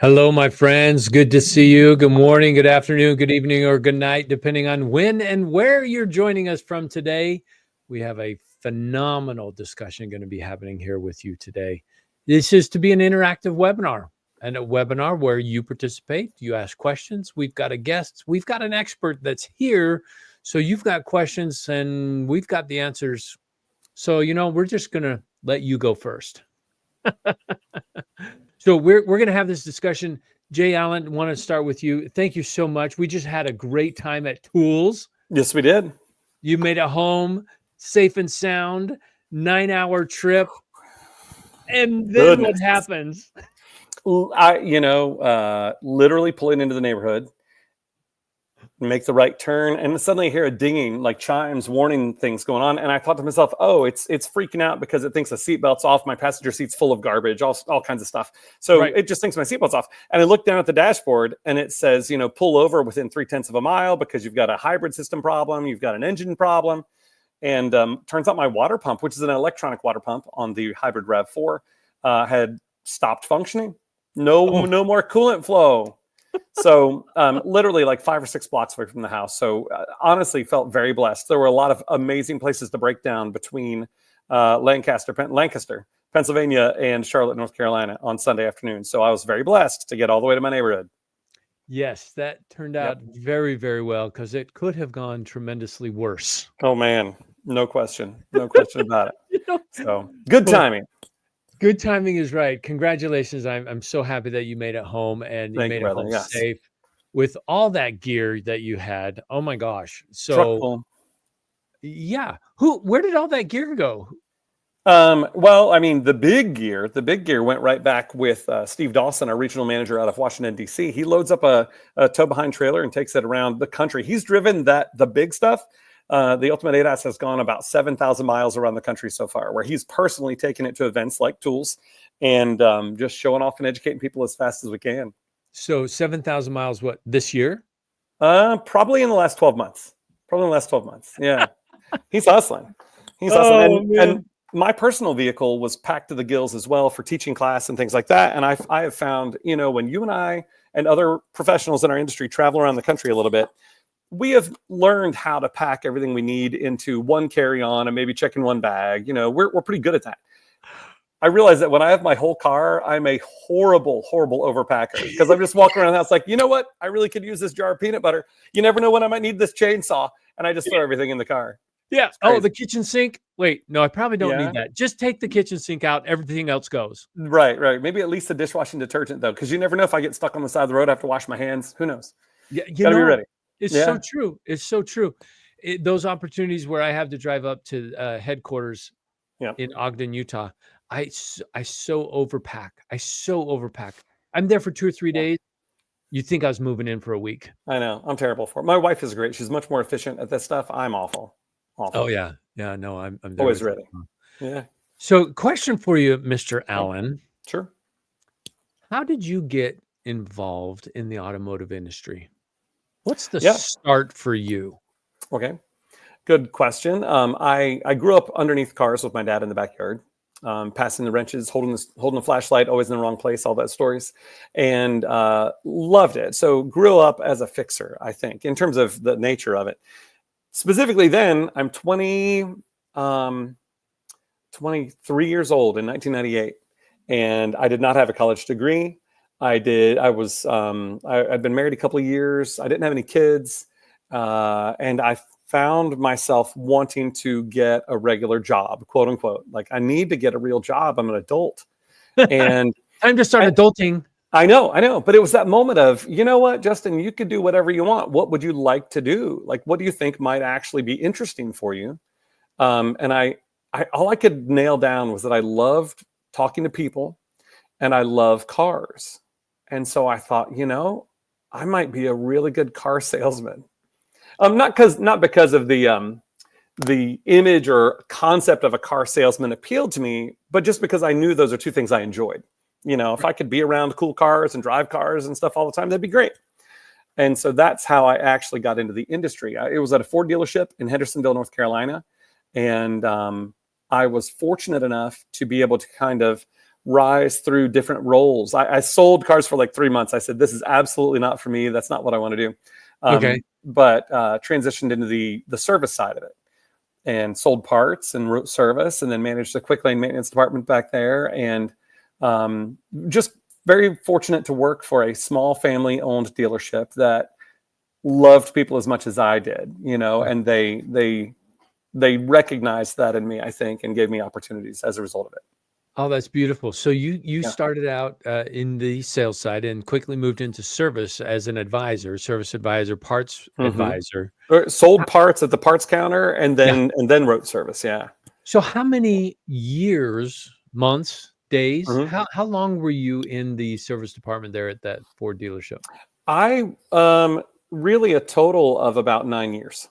Hello, my friends. Good to see you. Good morning, good afternoon, good evening, or good night, depending on when and where you're joining us from today. We have a phenomenal discussion going to be happening here with you today. This is to be an interactive webinar, and a webinar where you participate, you ask questions. We've got a guest, we've got an expert that's here. So you've got questions, and we've got the answers. So, we're just going to let you go first. So we're going to have this discussion. Jay Allen, want to start with you. Thank you so much. We just had a great time at Tools. Yes, we did. You made it home safe and sound, 9-hour trip. And then what happens? Literally pulling into the neighborhood, make the right turn, and suddenly I hear a dinging, like chimes, warning things going on. And I thought to myself, oh, it's freaking out because it thinks the seatbelt's off. My passenger seat's full of garbage, all kinds of stuff. So It just thinks my seatbelt's off. And I look down at the dashboard and it says, pull over within 0.3 of a mile because you've got a hybrid system problem, you've got an engine problem. And turns out my water pump, which is an electronic water pump on the hybrid RAV4, had stopped functioning. No more coolant flow. So literally like 5 or 6 blocks away from the house. So honestly felt very blessed. There were a lot of amazing places to break down between Lancaster, Pennsylvania and Charlotte, North Carolina on Sunday afternoon. So I was very blessed to get all the way to my neighborhood. Yes, that turned out very, very well because it could have gone tremendously worse. Oh, man. No question. No question about it. So good timing. Good timing is right. Congratulations. I'm so happy that you made it home and you made it home safe with all that gear that you had. Oh my gosh. So yeah. Where did all that gear go? Well, I mean, the big gear went right back with Steve Dawson, our regional manager out of Washington, D.C. He loads up a tow behind trailer and takes it around the country. He's driven the big stuff. The Ultimate ADAS has gone about 7,000 miles around the country so far, where he's personally taken it to events like Tools and just showing off and educating people as fast as we can. So 7,000 miles, what, this year? Probably in the last 12 months. Yeah. He's hustling. And my personal vehicle was packed to the gills as well for teaching class and things like that. And I have found, when you and I and other professionals in our industry travel around the country a little bit, we have learned how to pack everything we need into one carry-on and maybe check in one bag. We're pretty good at that. I realize that when I have my whole car, I'm a horrible, horrible overpacker because I'm just walking around the house like, you know what? I really could use this jar of peanut butter. You never know when I might need this chainsaw. And I just throw everything in the car. Yeah. Oh, the kitchen sink. Wait, no, I probably don't need that. Just take the kitchen sink out. Everything else goes. Right. Maybe at least the dishwashing detergent though, because you never know if I get stuck on the side of the road, I have to wash my hands. Who knows? Yeah, gotta be ready. It's so true. It's so true. Those opportunities where I have to drive up to headquarters in Ogden, Utah, I so overpack. I'm there for 2 or 3 days. You'd think I was moving in for a week. I know. I'm terrible for it. My wife is great. She's much more efficient at this stuff. I'm awful. Oh yeah. No, I'm always ready. Yeah. So question for you, Mr. Allen. Sure. How did you get involved in the automotive industry? What's the start for you? Okay. Good question. I grew up underneath cars with my dad in the backyard, passing the wrenches, holding the flashlight, always in the wrong place, all that stories, and loved it. So grew up as a fixer, I think, in terms of the nature of it. Specifically then, I'm 23 years old in 1998, and I did not have a college degree. I'd been married a couple of years. I didn't have any kids. And I found myself wanting to get a regular job, quote unquote. Like I need to get a real job. I'm an adult. And time to start adulting. I know. But it was that moment of, you know what, Justin, you could do whatever you want. What would you like to do? Like, what do you think might actually be interesting for you? And all I could nail down was that I loved talking to people and I love cars. And so I thought, I might be a really good car salesman. Not because of the image or concept of a car salesman appealed to me, but just because I knew those are two things I enjoyed. If I could be around cool cars and drive cars and stuff all the time, that'd be great. And so that's how I actually got into the industry. It was at a Ford dealership in Hendersonville, North Carolina. And I was fortunate enough to be able to kind of rise through different roles. I sold cars for like 3 months. I said, this is absolutely not for me. That's not what I want to do. Okay. But transitioned into the service side of it and sold parts and wrote service, and then managed the quick lane maintenance department back there. And just very fortunate to work for a small family owned dealership that loved people as much as I did, and they recognized that in me, I think, and gave me opportunities as a result of it. Oh, that's beautiful. So you Yeah. started out in the sales side and quickly moved into service as an advisor, service advisor, parts advisor. Or sold parts at the parts counter, and Yeah. then wrote service. Yeah. So how many years, months, days, Mhm. how long were you in the service department there at that Ford dealership? I really a total of about 9 years.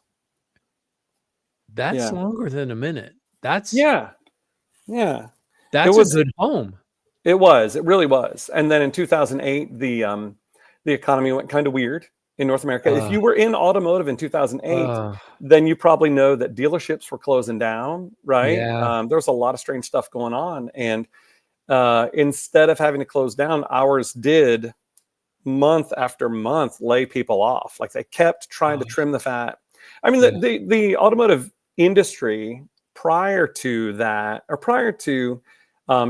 That's Yeah. longer than a minute. That's Yeah. Yeah. that's a good home. It was. It really was. And then in 2008, the economy went kind of weird in North America. If Uh, you were in automotive in 2008, uh, then you probably know that dealerships were closing down, right? yeah. There was a lot of strange stuff going on, and instead of having to close down, ours did month after month lay people off. Like they kept trying to Oh, trim the fat. I mean, yeah. the automotive industry prior to that, or prior to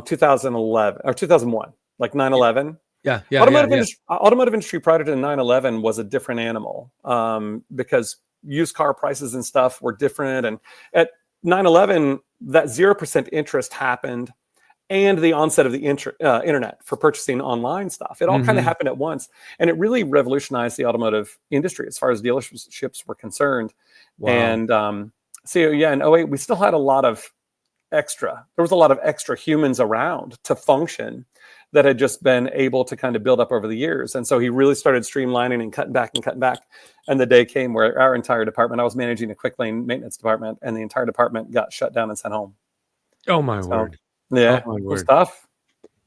2011 or 2001, like 9/11. Yeah, yeah, yeah, yeah. Automotive industry prior to 9/11 was a different animal, because used car prices and stuff were different. And at 9/11, that 0% interest happened, and the onset of the internet for purchasing online stuff. It all kind of Mhm. happened at once, and it really revolutionized the automotive industry as far as dealerships were concerned. Wow. And so yeah, in '08, we still had a lot of there was a lot of extra humans around to function that had just been able to kind of build up over the years. And so he really started streamlining and cutting back and cutting back. And the day came where our entire department, I was managing a quick lane maintenance department, and the entire department got shut down and sent home. Oh my So word. Oh yeah, my it was word. tough.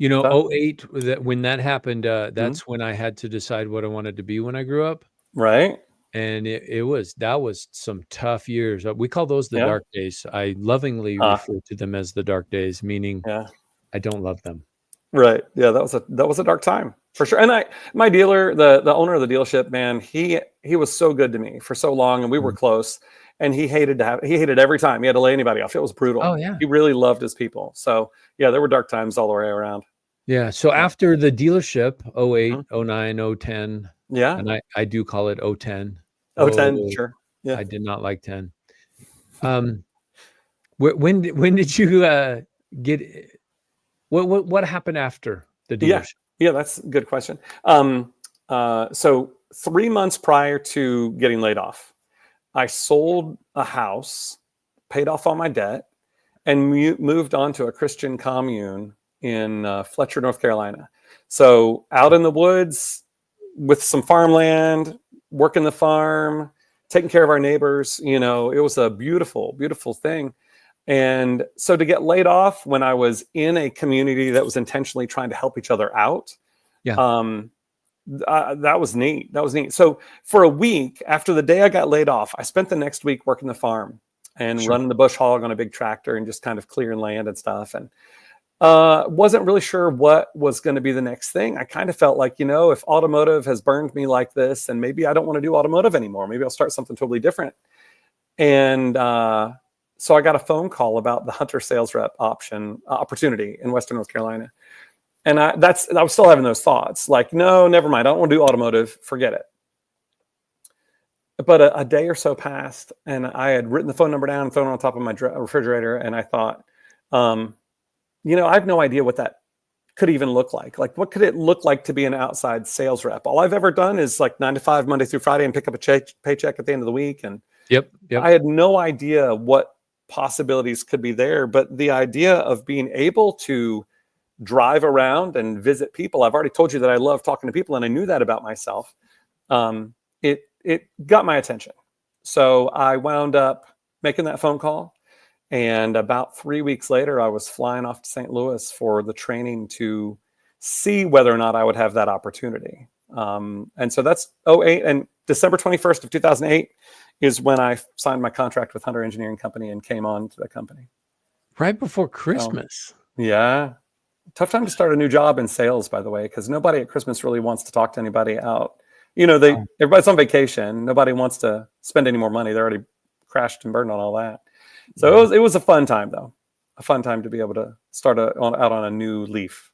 Tough. '08, when that happened, Mhm. that's when I had to decide what I wanted to be when I grew up. Right. And that was some tough years. We call those the Yeah. dark days. I lovingly Uh, refer to them as the dark days, meaning yeah. I don't love them. Right. Yeah, that was a dark time for sure. And my dealer, the owner of the dealership, man, he was so good to me for so long, and we were Mm. close. And he hated every time he had to lay anybody off. It was Oh, brutal. yeah. He really loved his people. So yeah, there were dark times all the way around. Yeah, so Yeah. after the dealership, '08, Mhm. '09, '10, Yeah. and I do call it '10. Oh, 10, Oh, sure. Yeah. I did not like 10. Um, when did you, get what happened after the Yeah. dealership? Yeah, that's a good question. So 3 months prior to getting laid off, I sold a house, paid off all my debt, and moved on to a Christian commune in Fletcher, North Carolina. So out in the woods with some farmland, working the farm, taking care of our neighbors. It was a beautiful, beautiful thing. And so to get laid off when I was in a community that was intentionally trying to help each other out, Yeah, um, that was neat. That was neat. So for a week after the day I got laid off, I spent the next week working the farm and sure. running the bush hog on a big tractor and just kind of clearing land and stuff. And wasn't really sure what was going to be the next thing. I kind of felt like, if automotive has burned me like this, then maybe I don't want to do automotive anymore. Maybe I'll start something totally different. And so I got a phone call about the hunter sales rep opportunity in Western North Carolina. And I was still having those thoughts like, no, never mind. I don't want to do automotive. Forget it. But a day or so passed, and I had written the phone number down and thrown it on top of my refrigerator. And I thought, I have no idea what that could even look like. Like, what could it look like to be an outside sales rep? All I've ever done is like 9 to 5, Monday through Friday, and pick up a paycheck at the end of the week. And Yep. I had no idea what possibilities could be there. But the idea of being able to drive around and visit people, I've already told you that I love talking to people, and I knew that about myself. It got my attention. So I wound up making that phone call. And about 3 weeks later, I was flying off to St. Louis for the training to see whether or not I would have that opportunity. And so that's '08, and December 21st of 2008 is when I signed my contract with Hunter Engineering Company and came on to the company. Right before So, Christmas. yeah. Tough time to start a new job in sales, by the way, because nobody at Christmas really wants to talk to anybody out. Oh, Everybody's on vacation. Nobody wants to spend any more money. They're already crashed and burned on all that. So yeah. it was a fun time though, a fun time to be able to start out on a new leaf.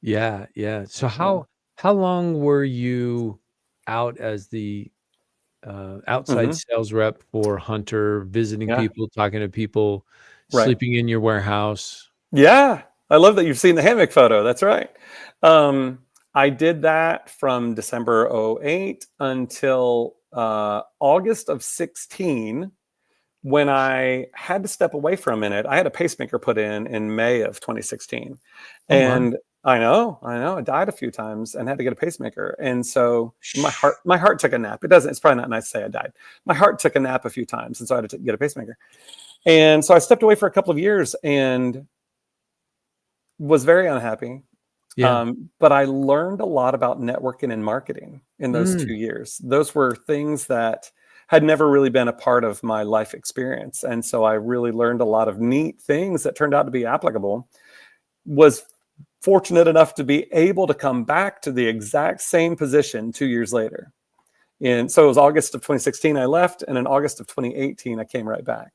Yeah, yeah. So Yeah. how long were you out as the outside Hmm. sales rep for Hunter, visiting Yeah. people, talking to people, Right. sleeping in your warehouse? Yeah. I love that you've seen the hammock photo. That's right. Um, I did that from December '08 until August of 16, when I had to step away for a minute. I had a pacemaker put in May of 2016. Oh my. And I know, I died a few times and had to get a pacemaker. And so Shh. my heart took a nap. It's probably not nice to say I died. My heart took a nap a few times. And so I had to get a pacemaker. And so I stepped away for a couple of years and was very unhappy. Yeah. But I learned a lot about networking and marketing in those Mm, 2 years. Those were things that had never really been a part of my life experience. And so I really learned a lot of neat things that turned out to be applicable. Was fortunate enough to be able to come back to the exact same position 2 years later. And so it was August of 2016 I left, and in August of 2018 I came right back.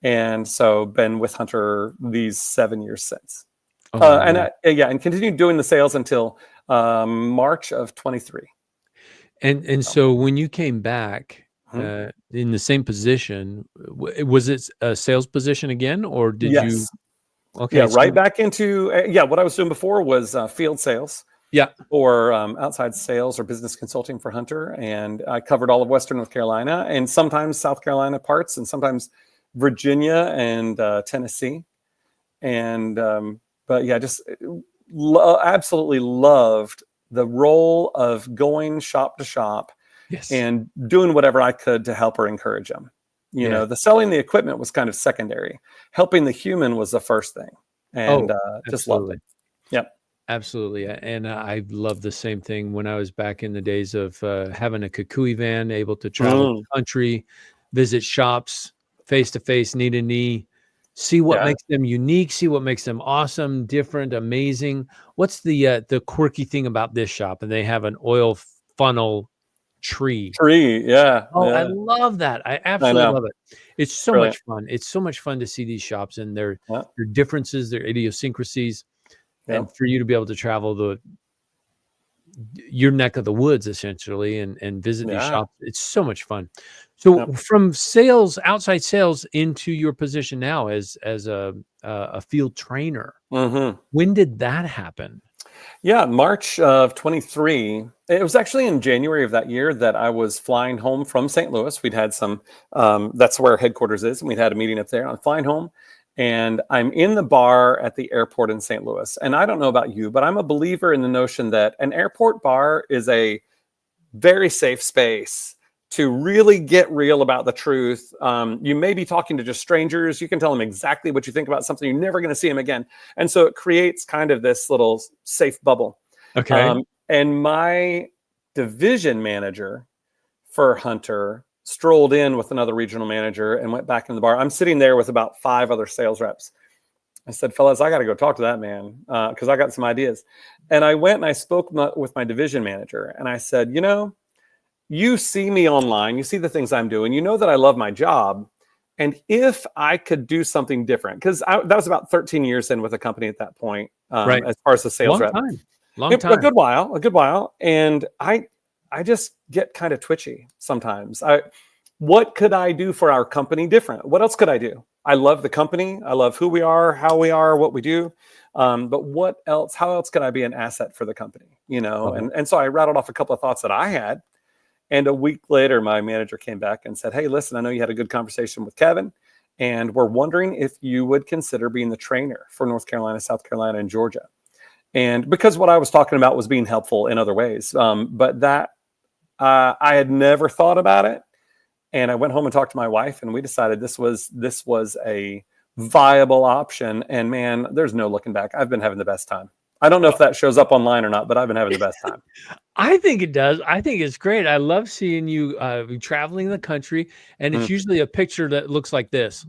And so been with Hunter these 7 years since. oh man. And continued doing the sales until March of 23. And So, so when you came back mhm. in the same position, was it a sales position again, or did you? Yes. Okay, Yeah, right so back into what I was doing before was field sales yeah. or outside sales or business consulting for Hunter. And I covered all of Western North Carolina and sometimes South Carolina parts and sometimes Virginia and Tennessee. And but yeah, just absolutely loved the role of going shop to shop Yes. and doing whatever I could to help or encourage them. Yeah. The selling the equipment was kind of secondary. Helping the human was the first thing, and Oh, just loved it. absolutely. Yep. Absolutely. And I love the same thing when I was back in the days of having a Kukui van, able to travel Mm, the country, visit shops face to face, knee to knee, see what yeah. makes them unique, see what makes them awesome, different, amazing. What's the quirky thing about this shop? And they have an oil funnel tree. Tree. Yeah. Oh, I Yeah. love that. I I absolutely know. love it. It's It's so brilliant. much fun. It's so much fun to see these shops and Yeah. their differences, their idiosyncrasies, and Yep. for you to be able to travel your neck of the woods essentially and visit these Yeah. shops. It's so much fun. So Yep. from sales, outside sales into your position now as a field trainer, Hmm. when did that happen? Yeah, March of 23. It was actually in January of that year that I was flying home from St. Louis. We'd had some, that's where our headquarters is, and we'd had a meeting up there. I'm flying home, and I'm in the bar at the airport in St. Louis. And I don't know about you, but I'm a believer in the notion that an airport bar is a very safe space to really get real about the truth. You may be talking to just strangers. You can tell them exactly what you think about something. You're never going to see them again. And so it creates kind of this little safe bubble. Okay. And my division manager for Hunter strolled in with another regional manager and went back in the bar. I'm sitting there with about 5 other sales reps. I said, fellas, I got to go talk to that man because I got some ideas. And I went and I spoke with my division manager. And I said, you see me online, you see the things I'm doing, you know that I love my job. And if I could do something different, because that was about 13 years in with the company at that point, Right. as far as the sales Long rep, time. Long a time. good while, a good while. And I just get kind of twitchy sometimes. What could I do for our company different? What else could I do? I love the company. I love who we are, how we are, what we do. But what else? How else could I be an asset for the company? Love it. And so I rattled off a couple of thoughts that I had. And a week later, my manager came back and said, hey, listen, I know you had a good conversation with Kevin, and we're wondering if you would consider being the trainer for North Carolina, South Carolina, and Georgia. And because what I was talking about was being helpful in other ways, but that I had never thought about it. And I went home and talked to my wife, and we decided this was a viable option. And man, there's no looking back. I've been having the best time. I don't know if that shows up online or not, but I've been having the best time. I think it does. I think it's great. I love seeing you traveling the country, and it's Mm. usually a picture that looks like this.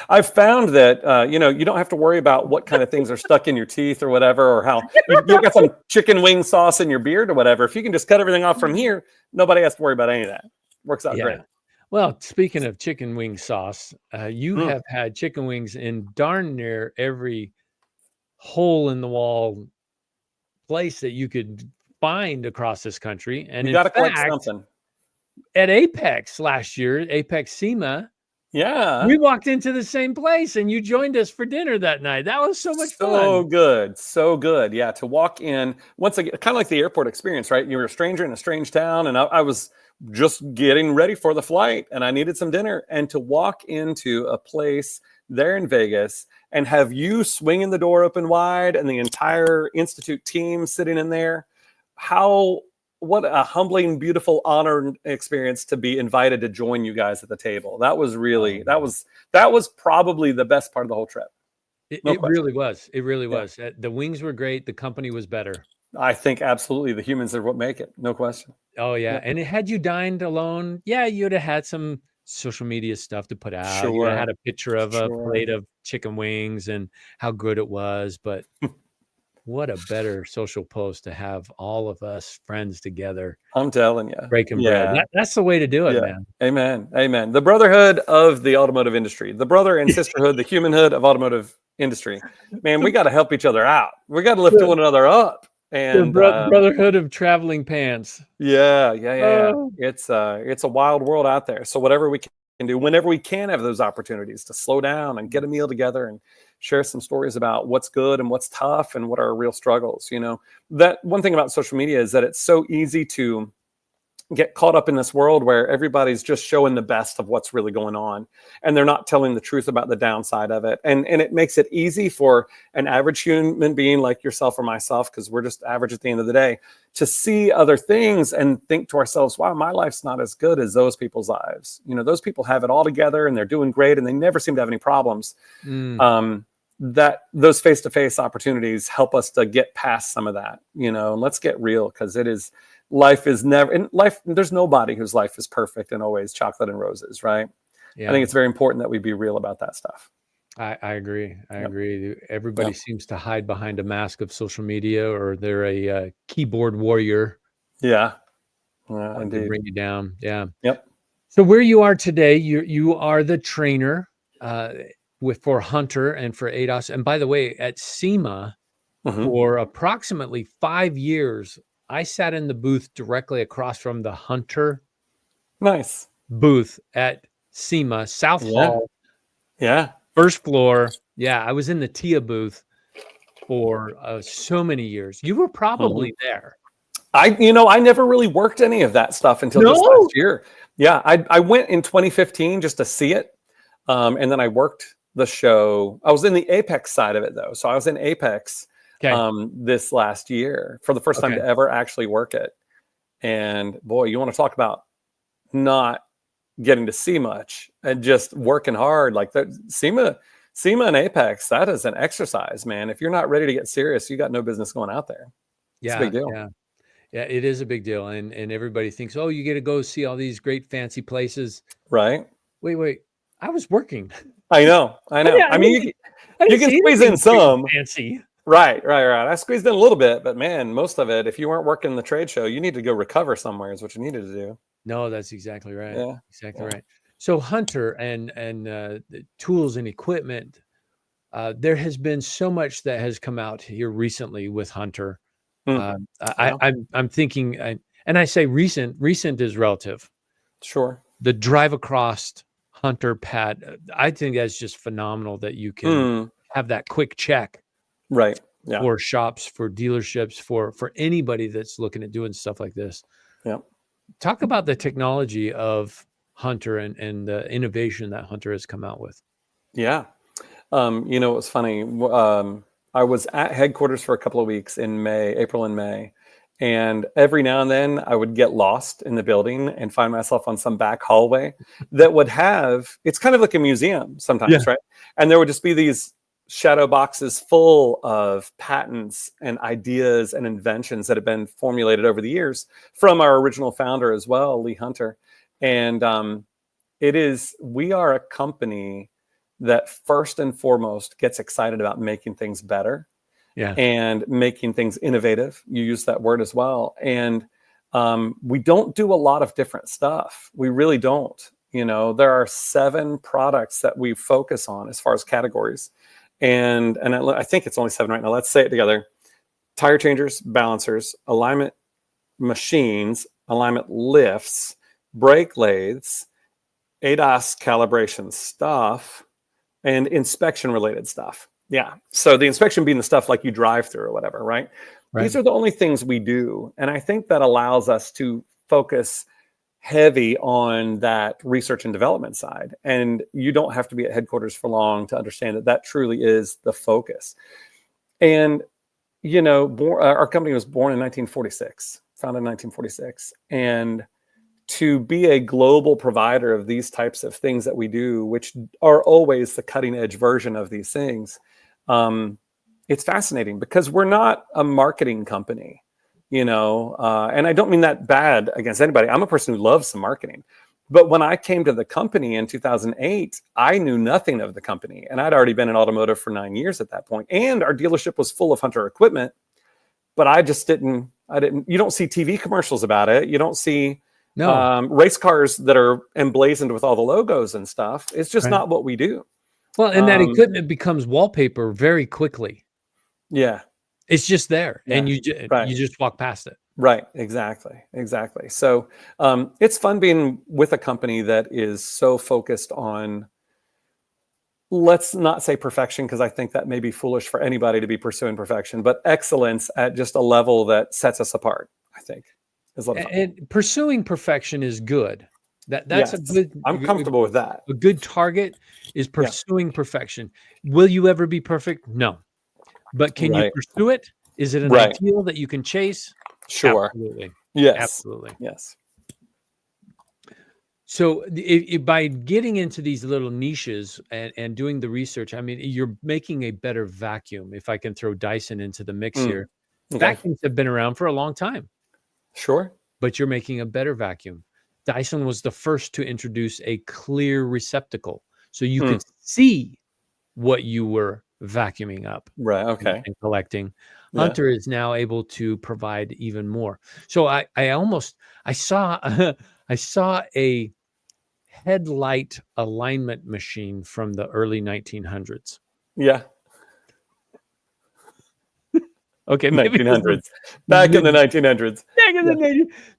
I've found that you know, you don't have to worry about what kind of things are stuck in your teeth or whatever, or how you got some chicken wing sauce in your beard or whatever. If you can just cut everything off from here, nobody has to worry about any of that. Works out great. Yeah. Well, speaking of chicken wing sauce, you Mm. have had chicken wings in darn near every hole in the wall place that you could find across this country. And You in got to collect fact, something. at Apex last year, Apex SEMA, Yeah. we walked into the same place and you joined us for dinner that night. That was so much So fun. good. So good. Yeah. To walk in once again, kind of like the airport experience, right? You were a stranger in a strange town, and I was just getting ready for the flight and I needed some dinner. And to walk into a place there in Vegas and have you swinging the door open wide and the entire Institute team sitting in there, what a humbling, beautiful, honored experience to be invited to join you guys at the table. That was really, that was probably the best part of the whole trip. No It question. really was. It really Yeah. was. The wings were great. The company was better. I think absolutely the humans are what make it. No question. Oh yeah. Yeah. And had you dined alone, yeah, you'd have had some social media stuff to put out. You Sure. had a picture of a Sure. plate of chicken wings and how good it was. But what a better social post to have all of us friends together I'm telling you. breaking bread. Yeah. That's the way to do it, Yeah. man. Amen. Amen. The brotherhood of the automotive industry, the brother and sisterhood, the humanhood of automotive industry. Man, we got to help each other out. We got to lift one another up. The And brotherhood of traveling pants. yeah. Oh, It's a wild world out there. So whatever we can do, whenever we can have those opportunities to slow down and get a meal together and share some stories about what's good and what's tough and what are our real struggles. You know, that one thing about social media is that it's so easy to get caught up in this world where everybody's just showing the best of what's really going on, and they're not telling the truth about the downside of it. And it makes it easy for an average human being like yourself or myself, because we're just average at the end of the day, to see other things and think to ourselves, wow, my life's not as good as those people's lives. You know, those people have it all together and they're doing great and they never seem to have any problems. That those face-to-face opportunities help us to get past some of that. You know, let's get real, because life is never in life. There's nobody whose life is perfect and always chocolate and roses, right? yeah. I think it's very important that we be real about that stuff. I agree. I Yep. agree. Everybody Yep. seems to hide behind a mask of social media, or they're a keyboard warrior. Yeah. To Indeed. bring you down. Yeah. Yep. So where you are today, you are the trainer for Hunter and for ADAS. And by the way, at SEMA, for approximately 5 years, I sat in the booth directly across from the Hunter Nice booth at SEMA, South Hall. Yeah. First floor. Yeah, I was in the TIA booth for so many years. You were probably there. I never really worked any of that stuff until just last year. Yeah, I went in 2015 just to see it, and then I worked the show. I was in the Apex side of it though, so I was in Apex this last year for the first time to ever actually work it. And boy, you want to talk about not getting to see much and just working hard, like that. SEMA and Apex, that is an exercise, man. If you're not ready to get serious, you got no business going out there. It's a big deal. Yeah, it is a big deal. And everybody thinks, oh, you get to go see all these great fancy places. Right. Wait. I was working. I know. I mean, you can squeeze in some fancy. Right. I squeezed in a little bit, but man, most of it, if you weren't working the trade show, you need to go recover somewhere is what you needed to do. No, that's exactly right. Yeah. Exactly right. So Hunter and the tools and equipment, there has been so much that has come out here recently with Hunter. I'm thinking, and I say recent is relative. Sure. The drive across Hunter pad, I think that's just phenomenal that you can have that quick check. Right. Yeah. For shops, for dealerships, for anybody that's looking at doing stuff like this. Yeah. Talk about the technology of Hunter and the innovation that Hunter has come out with. Yeah. It was funny. I was at headquarters for a couple of weeks in April and May. And every now and then I would get lost in the building and find myself on some back hallway that would it's kind of like a museum sometimes, right? And there would just be these shadow boxes full of patents and ideas and inventions that have been formulated over the years from our original founder as well, Lee Hunter. And we are a company that first and foremost gets excited about making things better Yeah. and making things innovative. You use that word as well. And we don't do a lot of different stuff. We really don't. There are 7 products that we focus on as far as categories. And I think it's only 7 right now. Let's say it together. Tire changers, balancers, alignment machines, alignment lifts, brake lathes, ADAS calibration stuff, and inspection related stuff. Yeah. So the inspection being the stuff like you drive through or whatever, right? These are the only things we do. And I think that allows us to focus heavy on that research and development side. And you don't have to be at headquarters for long to understand that that truly is the focus. And, our company was born in 1946, founded in 1946. And to be a global provider of these types of things that we do, which are always the cutting edge version of these things, it's fascinating because we're not a marketing company, and I don't mean that bad against anybody. I'm a person who loves some marketing. But when I came to the company in 2008, I knew nothing of the company. And I'd already been in automotive for 9 years at that point. And our dealership was full of Hunter equipment. But I you don't see TV commercials about it. You don't see race cars that are emblazoned with all the logos and stuff. It's just not what we do. Well, and that equipment becomes wallpaper very quickly. Yeah. It's just there, Yeah. and you just walk past it. Right. Exactly. So it's fun being with a company that is so focused on, let's not say perfection, because I think that may be foolish for anybody to be pursuing perfection, but excellence at just a level that sets us apart, I think. And pursuing perfection is good. That's a good. I'm comfortable with that. A good target is pursuing perfection. Will you ever be perfect? No. But can you pursue it? Is it an ideal that you can chase? Sure. Absolutely. Yes. Absolutely. Yes. So by getting into these little niches and doing the research, I mean, you're making a better vacuum. If I can throw Dyson into the mix here, vacuums have been around for a long time. Sure. But you're making a better vacuum. Dyson was the first to introduce a clear receptacle, so you could see what you were vacuuming up, and collecting. Hunter is now able to provide even more. So I saw I saw a headlight alignment machine from the early 1900s. Yeah. Okay, 1900s. Back in the 1900s.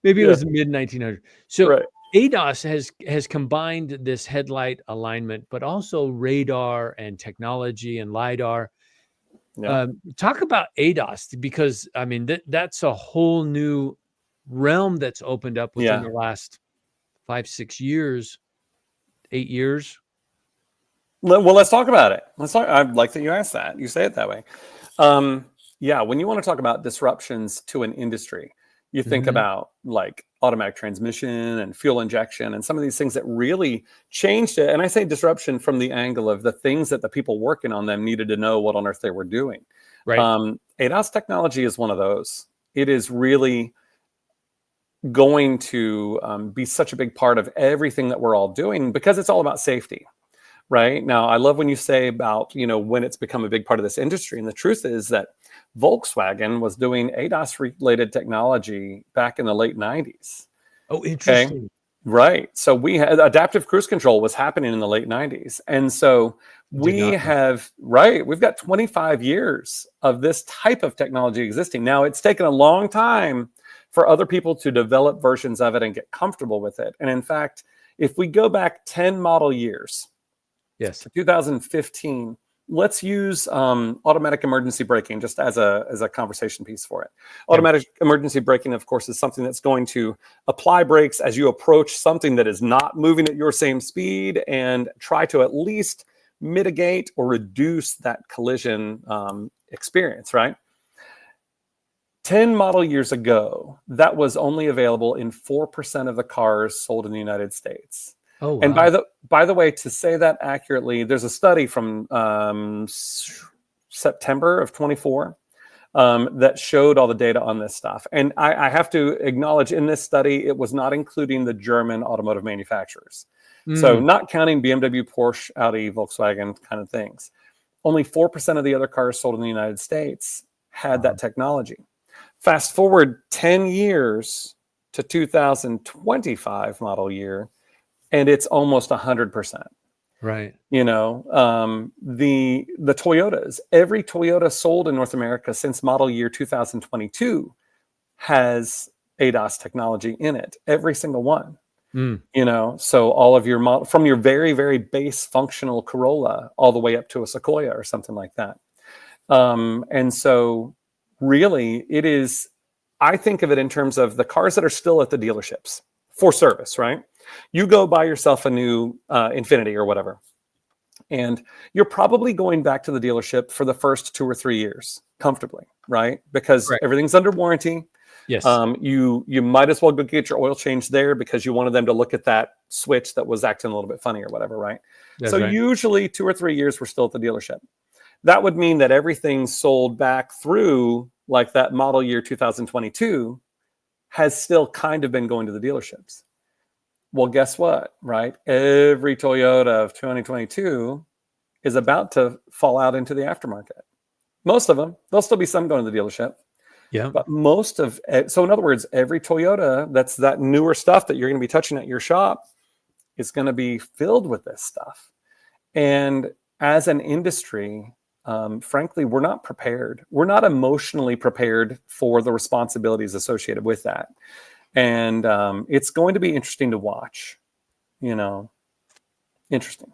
Maybe it was mid 1900s. So ADAS has combined this headlight alignment, but also radar and technology and LiDAR. Talk about ADAS, because I mean that's a whole new realm that's opened up within the last 5-6 years, 8 years. Well, let's talk about it. I like that you asked that. You say it that way. When you want to talk about disruptions to an industry, you think about like automatic transmission and fuel injection and some of these things that really changed it. And I say disruption from the angle of the things that the people working on them needed to know what on earth they were doing. Right. ADAS technology is one of those. It is really going to be such a big part of everything that we're all doing because it's all about safety. Right. Now, I love when you say about, when it's become a big part of this industry. And the truth is that Volkswagen was doing ADAS related technology back in the late 90s. Oh, interesting. Okay? Right. So we had adaptive cruise control was happening in the late 90s. And so we've got 25 years of this type of technology existing. Now, it's taken a long time for other people to develop versions of it and get comfortable with it. And in fact, if we go back 10 model years, to 2015, let's use automatic emergency braking just as a conversation piece for it. Automatic emergency braking, of course, is something that's going to apply brakes as you approach something that is not moving at your same speed and try to at least mitigate or reduce that collision experience, right? 10 model years ago, that was only available in 4% of the cars sold in the United States. Oh, wow. And by the way, to say that accurately, there's a study from September of 24 that showed all the data on this stuff. And I have to acknowledge in this study, it was not including the German automotive manufacturers. So not counting BMW, Porsche, Audi, Volkswagen kind of things. Only 4% of the other cars sold in the United States had that technology. Fast forward 10 years to 2025 model year, and it's almost 100%. Right. You know, the Toyotas, every Toyota sold in North America since model year 2022 has ADAS technology in it. Every single one. You know, so all of your from your very, very base functional Corolla all the way up to a Sequoia or something like that. And so really it is, I think of it in terms of the cars that are still at the dealerships for service, right? You go buy yourself a new Infiniti or whatever, and you're probably going back to the dealership for the first 2 or 3 years comfortably, right? Because everything's under warranty. Yes. You might as well go get your oil change there because you wanted them to look at that switch that was acting a little bit funny or whatever, right? That's so right. usually 2 or 3 years we're still at the dealership. That would mean that everything sold back through like that model year 2022 has still kind of been going to the dealerships. Well, guess what, right? Every Toyota of 2022 is about to fall out into the aftermarket. Most of them, there'll still be some going to the dealership. Yeah. But most of it, so in other words, every Toyota that's that newer stuff that you're going to be touching at your shop is going to be filled with this stuff. And as an industry, frankly, we're not prepared. We're not emotionally prepared for the responsibilities associated with that. And it's going to be interesting to watch, you know, interesting.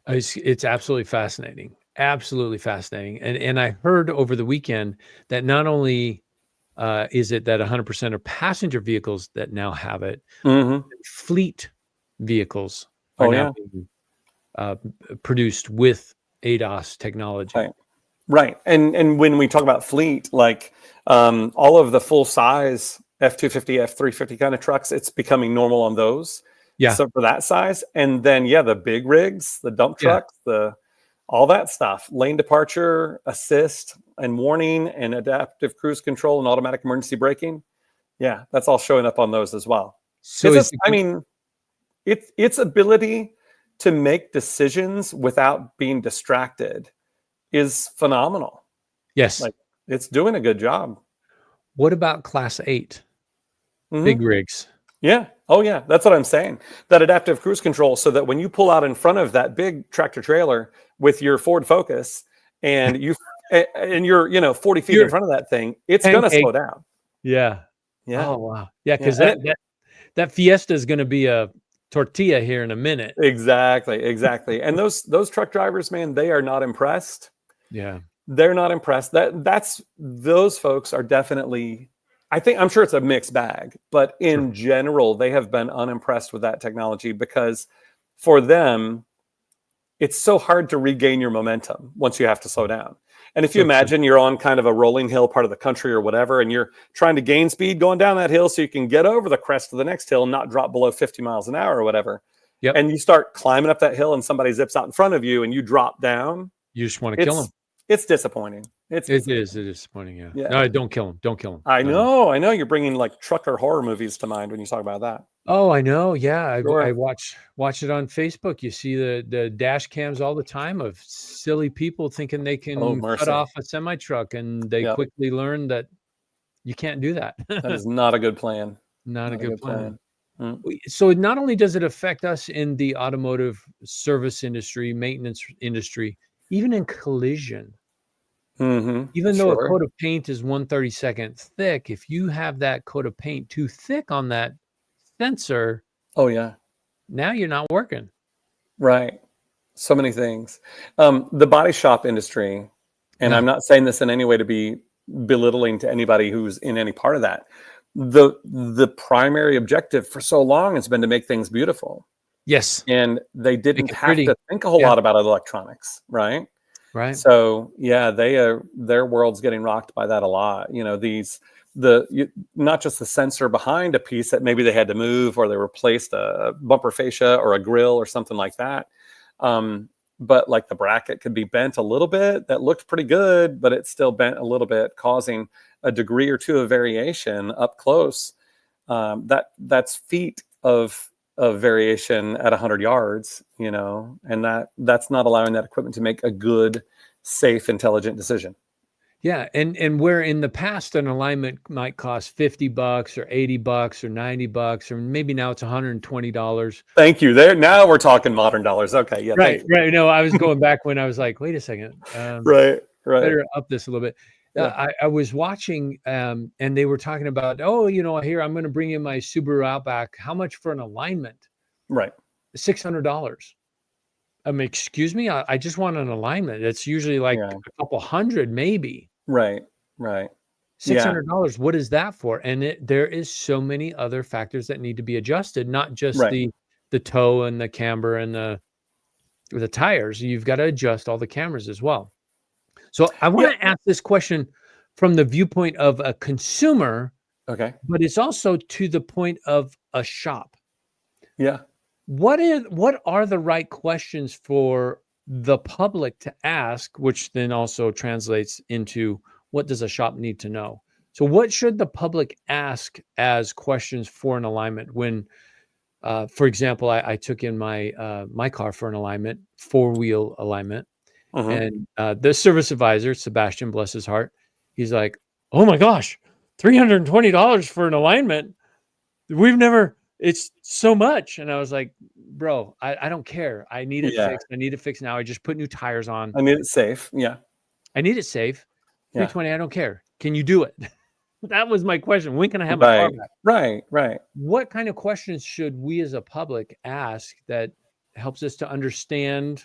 It's absolutely fascinating. Absolutely fascinating. And I heard over the weekend that not only is it that 100% of passenger vehicles that now have it, fleet vehicles are now being produced with ADAS technology. Right. And when we talk about fleet, like all of the full size F-250, F-350 kind of trucks, it's becoming normal on those. Yeah. So for that size, and then the big rigs, the dump trucks, all that stuff, lane departure, assist, and warning, and adaptive cruise control, and automatic emergency braking. Yeah, that's all showing up on those as well. So its ability to make decisions without being distracted is phenomenal. Yes, like it's doing a good job. What about Class 8 big rigs? Yeah. Oh, yeah. That's what I'm saying. That adaptive cruise control, so that when you pull out in front of that big tractor trailer with your Ford Focus, and you're 40 feet in front of that thing, it's going to slow down. Yeah. Yeah. Oh, wow. Yeah, because that Fiesta is going to be a tortilla here in a minute. Exactly. And those truck drivers, man, they are not impressed. Yeah. They're not impressed. Those folks are definitely, I'm sure it's a mixed bag, but in general, they have been unimpressed with that technology, because for them, it's so hard to regain your momentum once you have to slow down. And if you imagine you're on kind of a rolling hill part of the country or whatever, and you're trying to gain speed going down that hill so you can get over the crest of the next hill and not drop below 50 miles an hour or whatever. Yep. And you start climbing up that hill and somebody zips out in front of you and you drop down. You just want to kill them. It's disappointing. It is disappointing. Yeah. No, don't kill him. Don't kill him. I know. You're bringing like trucker horror movies to mind when you talk about that. Oh, I know. Yeah. I watch it on Facebook. You see the dash cams all the time of silly people thinking they can cut off a semi truck, and they quickly learn that you can't do that. That is not a good plan. Not a good plan. So not only does it affect us in the automotive service industry, maintenance industry, even in collision. Even though a coat of paint is 1/32 thick, if you have that coat of paint too thick on that sensor, now you're not working. Right. So many things. The body shop industry, and I'm not saying this in any way to be belittling to anybody who's in any part of that. The primary objective for so long has been to make things beautiful. Yes. And they didn't have to think a whole lot about electronics, right? Right. So their world's getting rocked by that a lot. Not just the sensor behind a piece that maybe they had to move, or they replaced a bumper fascia or a grill or something like that. But like the bracket could be bent a little bit. That looked pretty good, but it's still bent a little bit, causing a degree or two of variation up close. That's feet of of variation at 100 yards, and that's not allowing that equipment to make a good, safe, intelligent decision. Yeah, and where in the past an alignment might cost $50 or $80 or $90, or maybe now it's $120. Thank you. There, now we're talking modern dollars. Okay, yeah, Right, thank you. right. No, I was going back when I was like, wait a second, Right. better up this a little bit. Yeah. I was watching, and they were talking about, oh, here I'm going to bring in my Subaru Outback. How much for an alignment? Right. $600. Excuse me, I just want an alignment. It's usually like Yeah. a couple hundred, maybe. Right. Yeah. $600. What is that for? And there is so many other factors that need to be adjusted, not just Right. the toe and the camber and the tires. You've got to adjust all the cameras as well. So I want to ask this question from the viewpoint of a consumer, Okay. but it's also to the point of a shop. Yeah. What are the right questions for the public to ask, which then also translates into what does a shop need to know? So what should the public ask as questions for an alignment when, for example, I took in my car for an alignment, 4-wheel alignment, and the service advisor, Sebastian, bless his heart, he's like, "Oh my gosh, $320 for an alignment. It's so much." And I was like, "Bro, I don't care. I need it fixed. I need it fixed now. I just put new tires on. I need it safe. Yeah. I need it safe. Yeah. 320, I don't care. Can you do it?" That was my question. When can I have my car back? Right. What kind of questions should we as a public ask that helps us to understand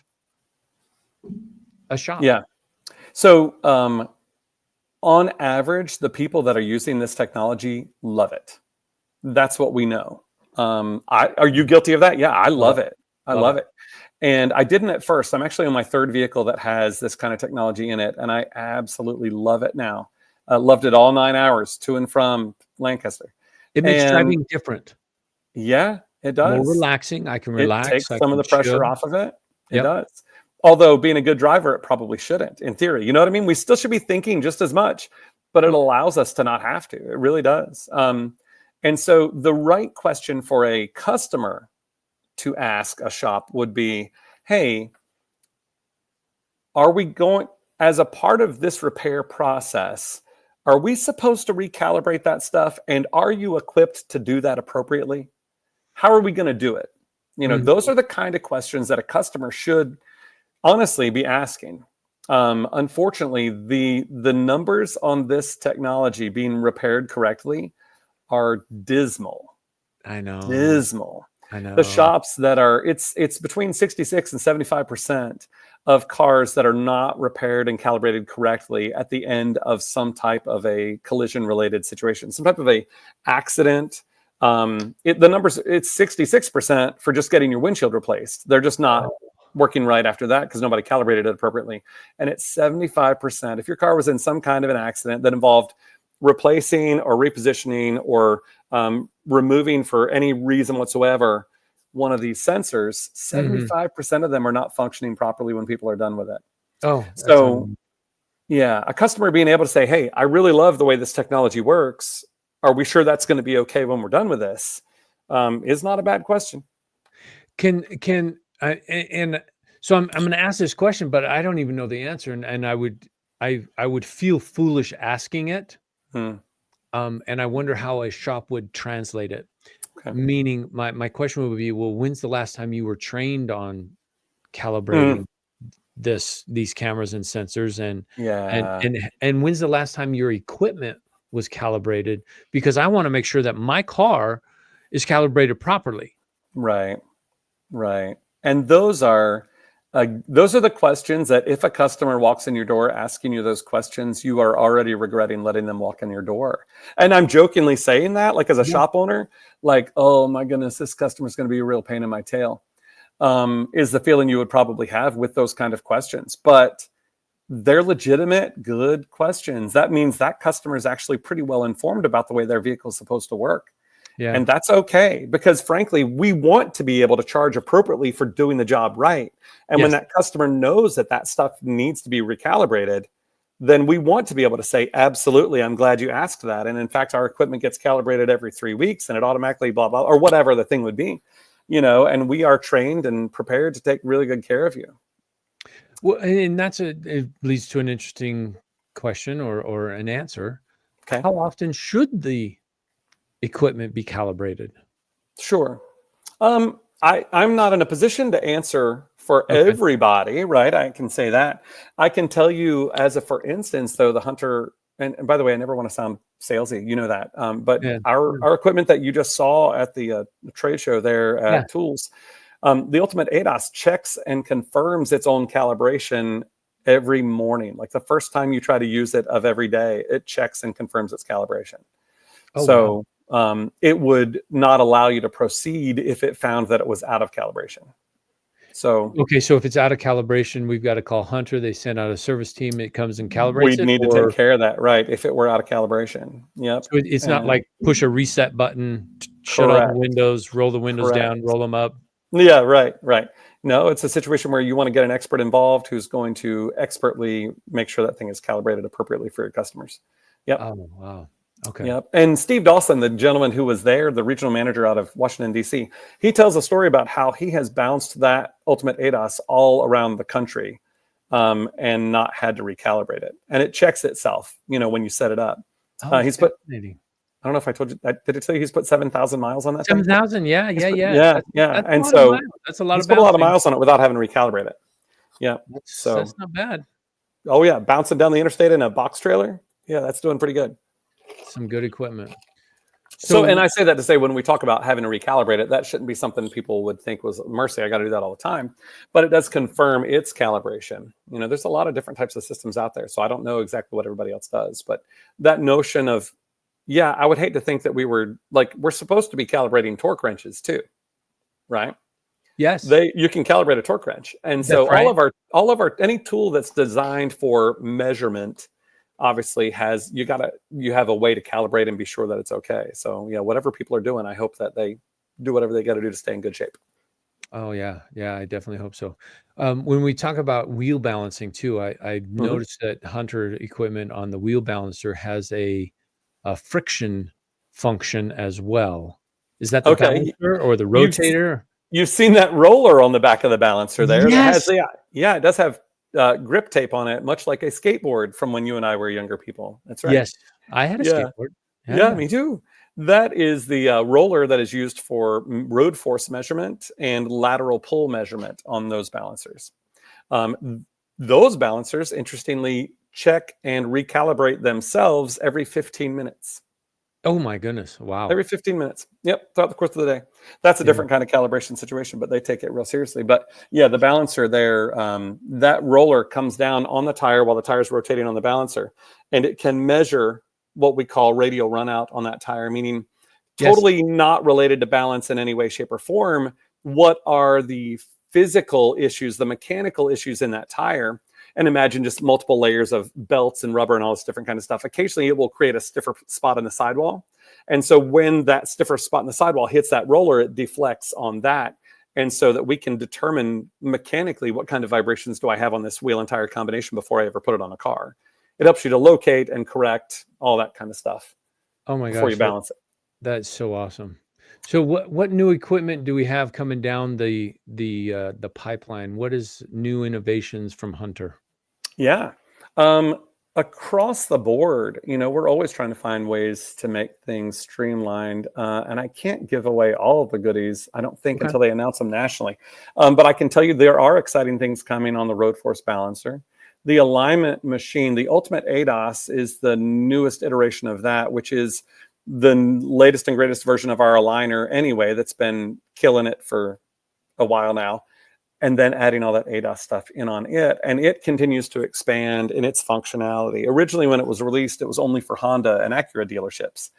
a shop? Yeah. So, on average, the people that are using this technology love it. That's what we know. Are you guilty of that? Yeah, I love it. I love it. And I didn't at first. I'm actually on my third vehicle that has this kind of technology in it, and I absolutely love it now. I loved it all 9 hours to and from Lancaster. It makes driving different. Yeah, it does. More relaxing. I can relax. It takes some of the pressure off of it. It Yep. does. Although being a good driver, it probably shouldn't, in theory. You know what I mean? We still should be thinking just as much, but it allows us to not have to. It really does. And so the right question for a customer to ask a shop would be, hey, are we going, as a part of this repair process, are we supposed to recalibrate that stuff? And are you equipped to do that appropriately? How are we going to do it? Those are the kind of questions that a customer should honestly be asking. Unfortunately, the numbers on this technology being repaired correctly are dismal. I know. Dismal. I know. The shops that are, it's between 66 and 75% of cars that are not repaired and calibrated correctly at the end of some type of a collision related situation, some type of a accident. The numbers, it's 66% for just getting your windshield replaced. They're just not working right after that because nobody calibrated it appropriately. And it's 75% if your car was in some kind of an accident that involved replacing or repositioning or removing for any reason whatsoever one of these sensors. 75% of them are not functioning properly when people are done with it. So yeah, a customer being able to say, hey, I really love the way this technology works. Are we sure that's going to be okay when we're done with this? Is not a bad question. And so I'm going to ask this question, but I don't even know the answer, and I would feel foolish asking it. And I wonder how a shop would translate it. Okay. Meaning, my question would be, well, when's the last time you were trained on calibrating these cameras and sensors, and when's the last time your equipment was calibrated? Because I want to make sure that my car is calibrated properly. Right. And those are the questions that if a customer walks in your door asking you those questions, you are already regretting letting them walk in your door. And I'm jokingly saying that, like as a shop owner, like, oh my goodness, this customer is going to be a real pain in my tail, is the feeling you would probably have with those kind of questions. But they're legitimate, good questions. That means that customer is actually pretty well informed about the way their vehicle is supposed to work. Yeah. And that's okay, because frankly, we want to be able to charge appropriately for doing the job right. And when that customer knows that stuff needs to be recalibrated, then we want to be able to say, absolutely, I'm glad you asked that. And in fact, our equipment gets calibrated every 3 weeks and it automatically blah, blah, or whatever the thing would be. and we are trained and prepared to take really good care of you. Well, and it leads to an interesting question or an answer. Okay. How often should the equipment be calibrated? Sure. I'm not in a position to answer for Okay. everybody, right? I can say that. I can tell you for instance, though, the Hunter, and by the way, I never want to sound salesy, you know that. But Yeah. our equipment that you just saw at the trade show there at Yeah. Tools, the Ultimate ADAS checks and confirms its own calibration every morning. Like the first time you try to use it of every day, it checks and confirms its calibration. Oh, So wow. it would not allow you to proceed if it found that it was out of calibration. So Okay, so if it's out of calibration, we've got to call Hunter. They send out a service team. It comes and calibrates we'd it, need to take or care of that, right? If it were out of calibration. Yep. so it's not And like push a reset button, shut all the correct. windows, roll the windows down, Correct. roll them up. Yeah, right. No, it's a situation where you want to get an expert involved who's going to expertly make sure that thing is calibrated appropriately for your customers. Yep. Oh, wow. Okay. Yep. And Steve Dawson, the gentleman who was there, the regional manager out of Washington, D.C., he tells a story about how he has bounced that Ultimate ADAS all around the country and not had to recalibrate it. And it checks itself, when you set it up. Oh, He's put, fascinating. I don't know if I told you, did I tell you he's put 7,000 miles on that thing? 7,000. Yeah. Yeah. That's And a lot of so miles. That's a lot he's of put a lot of bouncing. miles on it without having to recalibrate it. Yeah. So, That's not bad. oh yeah, bouncing down the interstate in a box trailer. Yeah, that's doing pretty good. Some good equipment. So, and I say that to say, when we talk about having to recalibrate it, that shouldn't be something people would think was mercy. I got to do that all the time, but it does confirm its calibration. There's a lot of different types of systems out there, so I don't know exactly what everybody else does, but that notion of, yeah, I would hate to think that we're supposed to be calibrating torque wrenches too, right? Yes. You can calibrate a torque wrench, and so That's right. all of our any tool that's designed for measurement obviously you have a way to calibrate and be sure that it's okay. So whatever people are doing, I hope that they do whatever they got to do to stay in good shape. Oh yeah, I definitely hope so. When we talk about wheel balancing too, I noticed that Hunter equipment on the wheel balancer has a friction function as well. Is that the Okay, balancer or the you've rotator? you've seen that roller on the back of the balancer there that has Yes. it does have grip tape on it, much like a skateboard from when you and I were younger people. That's right. Yes. I had a Yeah. skateboard. Yeah, me too. That is the roller that is used for road force measurement and lateral pull measurement on those balancers. Those balancers, interestingly, check and recalibrate themselves every 15 minutes. Oh my goodness. Wow. Every 15 minutes. Yep, throughout the course of the day. That's a different kind of calibration situation, but they take it real seriously. But yeah, the balancer there, that roller comes down on the tire while the tire is rotating on the balancer, and it can measure what we call radial runout on that tire, meaning totally not related to balance in any way, shape, or form. What are the physical issues, the mechanical issues in that tire? And imagine just multiple layers of belts and rubber and all this different kind of stuff. Occasionally, it will create a stiffer spot in the sidewall. And so when that stiffer spot in the sidewall hits that roller, it deflects on that. And so that we can determine mechanically what kind of vibrations do I have on this wheel and tire combination before I ever put it on a car. It helps you to locate and correct all that kind of stuff. Oh my gosh. Before you balance it. That's so awesome. So what new equipment do we have coming down the pipeline? What is new innovations from Hunter? Yeah. Across the board, we're always trying to find ways to make things streamlined. And I can't give away all of the goodies, I don't think, until they announce them nationally. But I can tell you there are exciting things coming on the road force balancer. The alignment machine, the Ultimate ADAS, is the newest iteration of that, which is the latest and greatest version of our aligner anyway, that's been killing it for a while now. And then adding all that ADAS stuff in on it. And it continues to expand in its functionality. Originally, when it was released, it was only for Honda and Acura dealerships.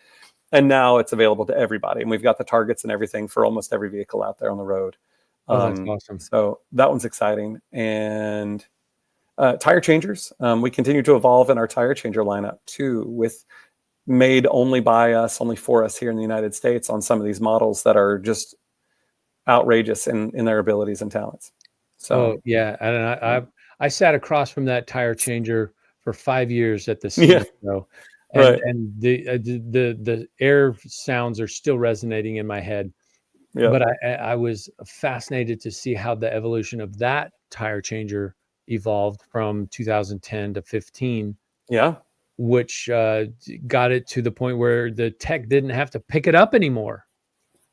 And now it's available to everybody. And we've got the targets and everything for almost every vehicle out there on the road. Oh, that's awesome. So that one's exciting. And tire changers. We continue to evolve in our tire changer lineup too, with made only by us, only for us here in the United States on some of these models that are just outrageous in their abilities and talents. So yeah, and I sat across from that tire changer for 5 years at the Yeah. show, Right. and the air sounds are still resonating in my head. Yeah. But I was fascinated to see how the evolution of that tire changer evolved from 2010 to 15, Yeah. which got it to the point where the tech didn't have to pick it up anymore.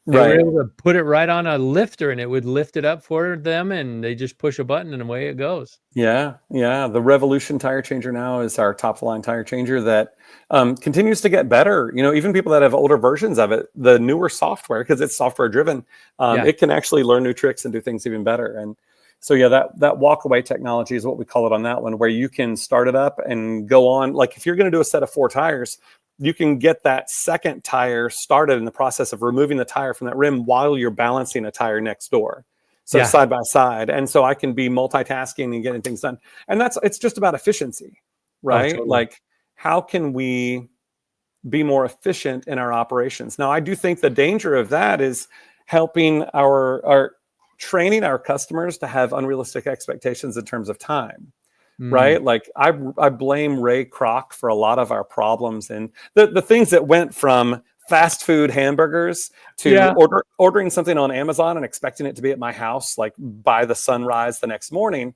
They were Right. able to put it right on a lifter, and it would lift it up for them, and they just push a button, and away it goes. Yeah. Yeah. The Revolution tire changer now is our top of the line tire changer that continues to get better. Even people that have older versions of it, the newer software, because it's software driven, Yeah. it can actually learn new tricks and do things even better. And so, yeah, that walk away technology is what we call it on that one, where you can start it up and go on. Like if you're going to do a set of 4 tires, you can get that second tire started in the process of removing the tire from that rim while you're balancing a tire next door. So Yeah. side by side. And so I can be multitasking and getting things done. And it's just about efficiency, right? Totally. Like, how can we be more efficient in our operations? Now, I do think the danger of that is helping our training our customers to have unrealistic expectations in terms of time. Right? Like I blame Ray Kroc for a lot of our problems, and the things that went from fast food hamburgers to ordering something on Amazon and expecting it to be at my house like by the sunrise the next morning.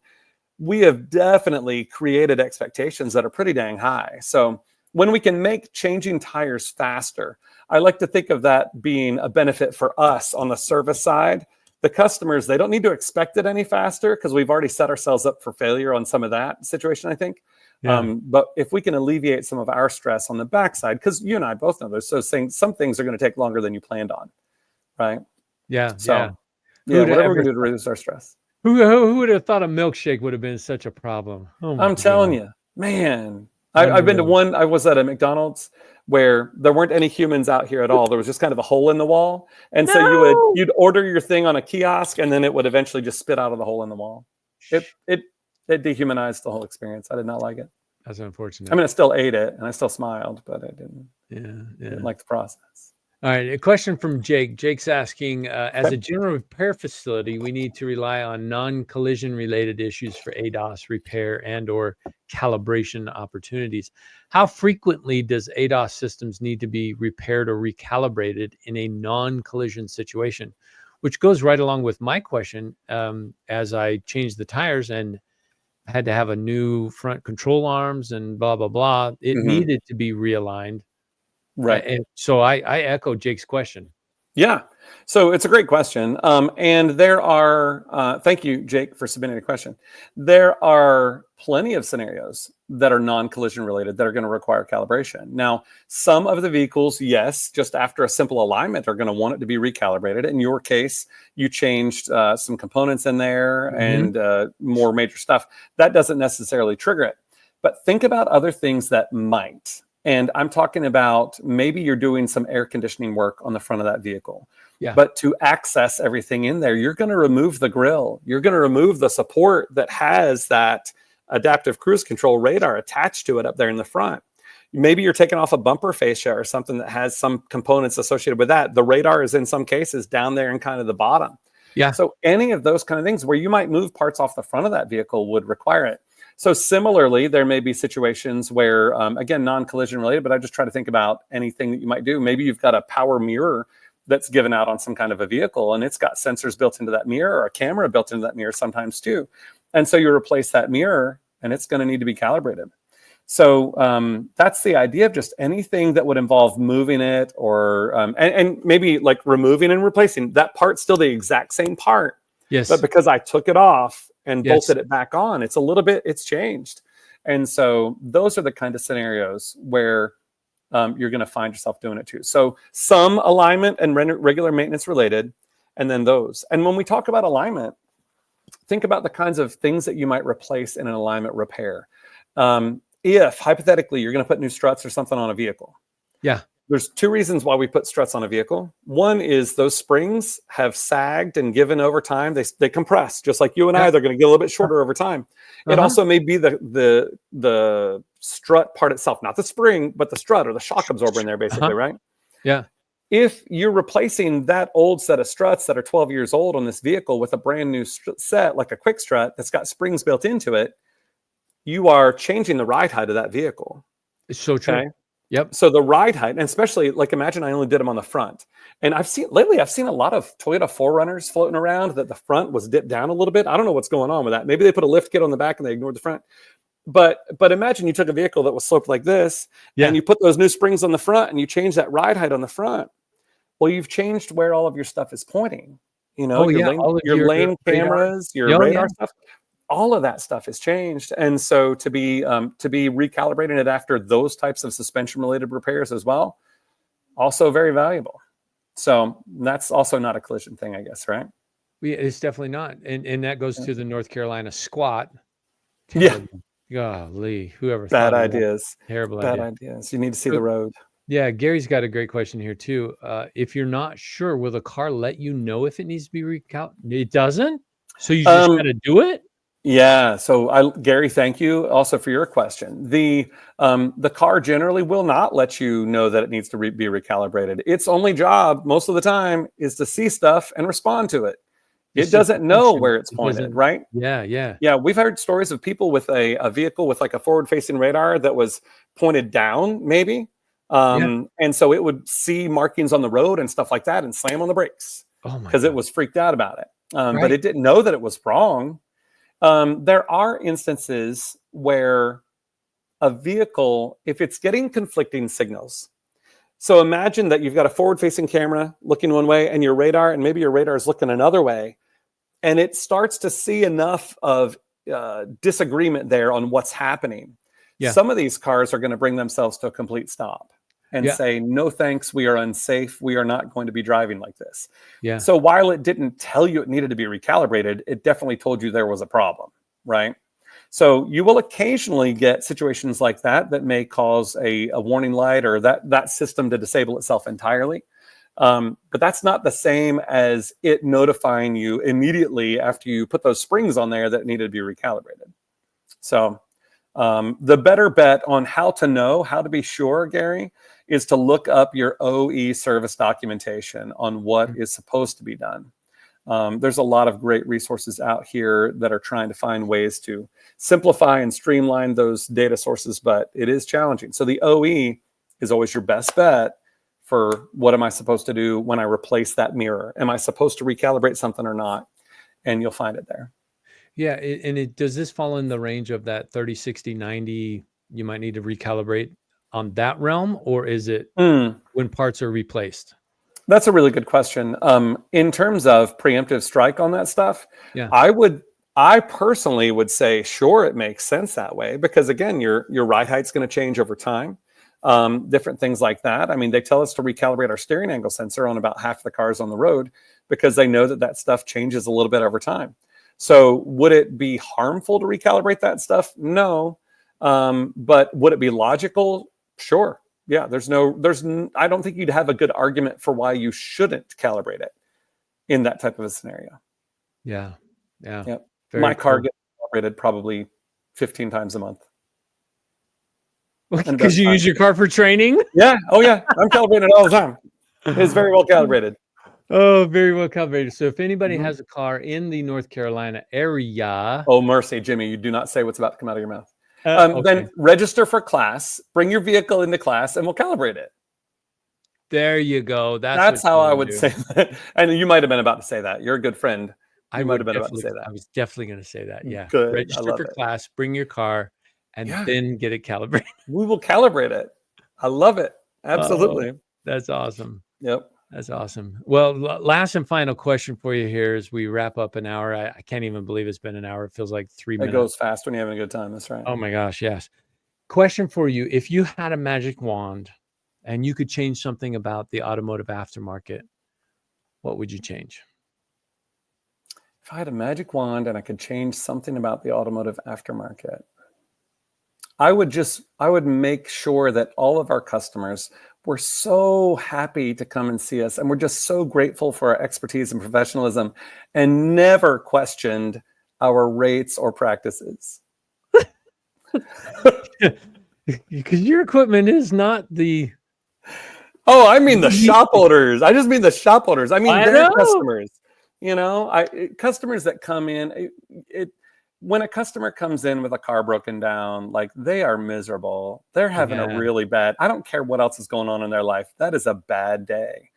We have definitely created expectations that are pretty dang high. So when we can make changing tires faster, I like to think of that being a benefit for us on the service side. The customers, they don't need to expect it any faster because we've already set ourselves up for failure on some of that situation, I think. Yeah. But if we can alleviate some of our stress on the backside, because you and I both know there's some things are going to take longer than you planned on, right? Yeah. So, Who'd whatever we ever can do to reduce our stress. Who would have thought a milkshake would have been such a problem? Oh my I'm telling God. you, man. I've been to Unreal. one. I was at a McDonald's where there weren't any humans out here at all. There was just kind of a hole in the wall, and so you'd order your thing on a kiosk, and then it would eventually just spit out of the hole in the wall. It dehumanized the whole experience. I did not like it. That's unfortunate. I mean, I still ate it and I still smiled, but I didn't. Yeah. Didn't like the process. All right, a question from Jake. Jake's asking, as a general repair facility, we need to rely on non-collision related issues for ADAS repair and or calibration opportunities. How frequently does ADAS systems need to be repaired or recalibrated in a non-collision situation? Which goes right along with my question. As I changed the tires and had to have a new front control arms and blah, blah, blah, it needed to be realigned. Right. And so I echo Jake's question. Yeah. So it's a great question. And there are, thank you, Jake, for submitting a question. There are plenty of scenarios that are non-collision related that are going to require calibration. Now, some of the vehicles, yes, just after a simple alignment, are going to want it to be recalibrated. In your case, you changed some components in there and more major stuff. That doesn't necessarily trigger it. But think about other things that might. And I'm talking about maybe you're doing some air conditioning work on the front of that vehicle. Yeah. But to access everything in there, you're going to remove the grille. You're going to remove the support that has that adaptive cruise control radar attached to it up there in the front. Maybe you're taking off a bumper fascia or something that has some components associated with that. The radar is in some cases down there in kind of the bottom. Yeah. So any of those kind of things where you might move parts off the front of that vehicle would require it. So similarly, there may be situations where, again, non-collision related, but I just try to think about anything that you might do. Maybe you've got a power mirror that's given out on some kind of a vehicle, and it's got sensors built into that mirror or a camera built into that mirror sometimes too. And so you replace that mirror, and it's going to need to be calibrated. So that's the idea of just anything that would involve moving it or, and maybe like removing and replacing. That part's still the exact same part. Yes. But because I took it off and bolted it back on, it's changed. And so those are the kind of scenarios where you're going to find yourself doing it too. So some alignment and regular maintenance related, and then those. And when we talk about alignment, think about the kinds of things that you might replace in an alignment repair. If hypothetically you're going to put new struts or something on a vehicle. Yeah. There's 2 reasons why we put struts on a vehicle. One is those springs have sagged and given over time. They compress, just like you and I. They're going to get a little bit shorter over time. It also may be the strut part itself, not the spring, but the strut or the shock absorber in there, basically, right? Yeah. If you're replacing that old set of struts that are 12 years old on this vehicle with a brand new set, like a quick strut that's got springs built into it, you are changing the ride height of that vehicle. It's so true. Okay? Yep. So the ride height, and especially like imagine I only did them on the front. And I've seen a lot of Toyota 4Runners floating around that the front was dipped down a little bit. I don't know what's going on with that. Maybe they put a lift kit on the back and they ignored the front. But imagine you took a vehicle that was sloped like this and you put those new springs on the front and you change that ride height on the front. Well, you've changed where all of your stuff is pointing. You know, your lane cameras, your radar stuff. All of that stuff has changed, and so to be recalibrating it after those types of suspension related repairs as well, also very valuable. So that's also not a collision thing, I guess, right? Yeah, it's definitely not, and that goes to the North Carolina squat. Yeah. Golly, whoever bad thought ideas, terrible bad idea. ideas. You need to see the road. Yeah, Gary's got a great question here too. If you're not sure, will the car let you know if it needs to be recalibrated? It doesn't. So you just got to do it. Yeah. So Gary, thank you also for your question. The car generally will not let you know that it needs to be recalibrated. Its only job most of the time is to see stuff and respond to it. It doesn't know where it's pointed, right? Yeah. We've heard stories of people with a vehicle with like a forward-facing radar that was pointed down, maybe. And so it would see markings on the road and stuff like that and slam on the brakes because it was freaked out about it. But it didn't know that it was wrong. There are instances where a vehicle, if it's getting conflicting signals, so imagine that you've got a forward-facing camera looking one way and your radar, and maybe your radar is looking another way, and it starts to see enough of disagreement there on what's happening. Some of these cars are going to bring themselves to a complete stop and say, no, thanks, we are unsafe. We are not going to be driving like this. So while it didn't tell you it needed to be recalibrated, it definitely told you there was a problem, right? So you will occasionally get situations like that may cause a warning light or that system to disable itself entirely. But that's not the same as it notifying you immediately after you put those springs on there that needed to be recalibrated. So the better bet on how to be sure, Gary, is to look up your OE service documentation on what is supposed to be done. There's a lot of great resources out here that are trying to find ways to simplify and streamline those data sources, but it is challenging. So the OE is always your best bet for what am I supposed to do when I replace that mirror? Am I supposed to recalibrate something or not? And you'll find it there. Yeah, does this fall in the range of that 30, 60, 90, you might need to recalibrate on that realm, or is it when parts are replaced? That's a really good question. In terms of preemptive strike on that stuff, I personally would say, sure, it makes sense that way, because again, your ride height's going to change over time. Different things like that. I mean, they tell us to recalibrate our steering angle sensor on about half the cars on the road because they know that stuff changes a little bit over time. So would it be harmful to recalibrate that stuff? No. But would it be logical? Sure. Yeah. I don't think you'd have a good argument for why you shouldn't calibrate it in that type of a scenario. Yeah. My car gets calibrated probably 15 times a month. Because you use your car for training? Yeah. Oh yeah. I'm calibrating it all the time. It's very well calibrated. Oh, very well calibrated. So if anybody has a car in the North Carolina area. Oh, mercy, Jimmy. You do not say what's about to come out of your mouth. Then register for class, bring your vehicle into class, and we'll calibrate it. There you go. That's how I would say that. And you might have been about to say that. You're a good friend. I might have been about to say that. I was definitely going to say that. Yeah. Good. Register for class, bring your car, and then get it calibrated. We will calibrate it. I love it. Absolutely. That's awesome. Yep. That's awesome. Well, last and final question for you here as we wrap up an hour. I can't even believe it's been an hour. It feels like 3 minutes. It goes fast when you're having a good time. That's right. Oh my gosh, yes. Question for you. If you had a magic wand and you could change something about the automotive aftermarket, what would you change? If I had a magic wand and I could change something about the automotive aftermarket, I would make sure that all of our customers were so happy to come and see us. And we're just so grateful for our expertise and professionalism and never questioned our rates or practices. Because your equipment is not the... Oh, I mean the shop owners. I just mean the shop owners. I mean their customers. You know, customers that come in, when a customer comes in with a car broken down, like they are miserable. They're having a Yeah. really bad, I don't care what else is going on in their life. That is a bad day.